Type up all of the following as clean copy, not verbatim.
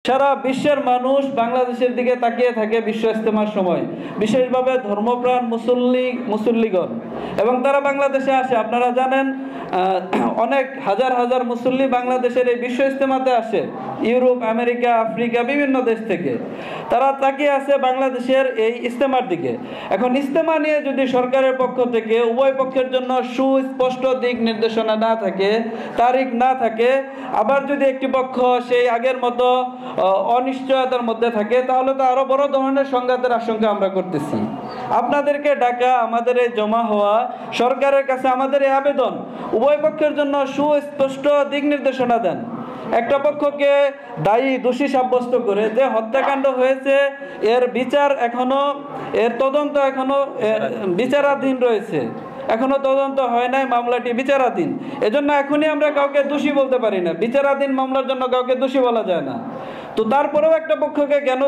সারা বিশ্বের মানুষ বাংলাদেশের দিকে তাকিয়ে থাকে বিশ্ব ইজতেমার সময়, বিশেষভাবে ধর্মপ্রাণ মুসল্লিগণ, এবং তারা বাংলাদেশে আসে। আপনারা জানেন অনেক হাজার হাজার মুসল্লি বাংলাদেশের এই বিশ্ব ইজতেমাতে আসে, ইউরোপ, আমেরিকা, আফ্রিকা, বিভিন্ন দেশ থেকে তারা তাকিয়ে আছে বাংলাদেশের এই ইজতেমার দিকে। এখন ইজতেমা নিয়ে যদি সরকারের পক্ষ থেকে উভয় পক্ষের জন্য সুস্পষ্ট দিক নির্দেশনা না থাকে, তারিখ না থাকে, আবার যদি একটি পক্ষ সেই আগের মতো অনিশ্চয়তার মধ্যে থাকে, তাহলে তো আরো বড় ধরনের সংঘাতের আশঙ্কা আমরা করতেছি। আপনাদেরকে ডাকা, আমাদের এই জমা হওয়া, সরকারের কাছে আমাদের এই আবেদন, উভয় পক্ষের জন্য সুস্পষ্ট দিক নির্দেশনা দেন। একটা পক্ষকে দায়ী দোষী সাব্যস্ত করে যে হত্যাকাণ্ড হয়েছে এর বিচার এখনো, এর তদন্ত এখনো বিচারাধীন রয়েছে, এখনো তদন্ত হয় নাই, মামলাটি বিচারাধীন। এজন্য এখনই আমরা কাউকে দোষী বলতে পারি না, বিচারাধীন মামলার জন্য কাউকে দোষী বলা যায় না। তো তারপরেও একটা পক্ষকে কেন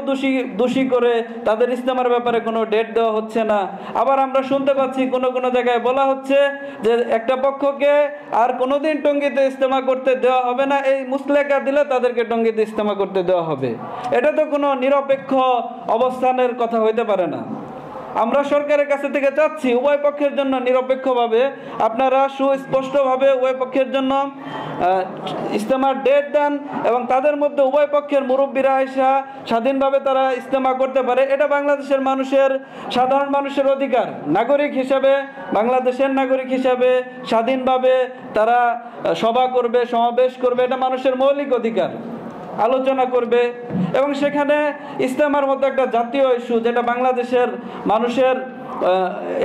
দোষী করে তাদের ইজতেমার ব্যাপারে কোনো ডেট দেওয়া হচ্ছে না। আবার আমরা শুনতে পাচ্ছি কোনো জায়গায় বলা হচ্ছে যে একটা পক্ষকে আর কোনোদিন টঙ্গীতে ইজতেমা করতে দেওয়া হবে না, এই মুসলেকা দিলে তাদেরকে টঙ্গীতে ইজতেমা করতে দেওয়া হবে। এটা তো কোনো নিরপেক্ষ অবস্থানের কথা হইতে পারে না। আমরা সরকারের কাছে থেকে চাচ্ছি উভয় পক্ষের জন্য নিরপেক্ষভাবে আপনারা সুস্পষ্টভাবে উভয় পক্ষের জন্য ইজতেমার ডেট দেন, এবং তাদের মধ্যে উভয় পক্ষের মুরব্বীরা আইসা স্বাধীনভাবে তারা ইজতেমা করতে পারে। এটা বাংলাদেশের মানুষের, সাধারণ মানুষের অধিকার। নাগরিক হিসাবে, বাংলাদেশের নাগরিক হিসাবে স্বাধীনভাবে তারা সভা করবে, সমাবেশ করবে, এটা মানুষের মৌলিক অধিকার। আলোচনা করবে, এবং সেখানে ইজতেমার মতো একটা জাতীয় ইস্যু, যেটা বাংলাদেশের মানুষের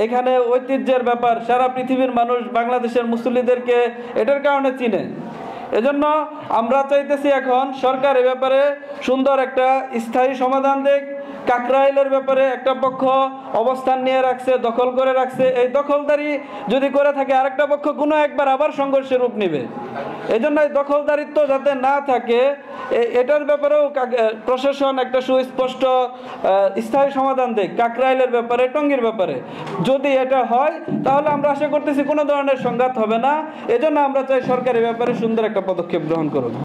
এখানে ঐতিহ্যের ব্যাপার, সারা পৃথিবীর মানুষ বাংলাদেশের মুসল্লিদেরকে এটার কারণে চিনে। এজন্য আমরা চাইতেছি এখন সরকার এ ব্যাপারে সুন্দর একটা স্থায়ী সমাধান দেখ। কাকরাইলের ব্যাপারে একটা পক্ষ অবস্থান নিয়ে রাখছে, দখল করে রাখছে। এই দখলদারি যদি করে থাকে আরেকটা পক্ষ কোনো একবার আবার সংঘর্ষের রূপ নেবে। এই জন্য এই দখলদারিত্ব যাতে না থাকে, এটার ব্যাপারেও প্রশাসন একটা সুস্পষ্ট স্থায়ী সমাধান দেখ কাকরাইলের ব্যাপারে, টঙ্গীর ব্যাপারে। যদি এটা হয় তাহলে আমরা আশা করতেছি কোনো ধরনের সংঘাত হবে না। এজন্য আমরা চাই সরকার এই ব্যাপারে সুন্দর একটা পদক্ষেপ গ্রহণ করুক।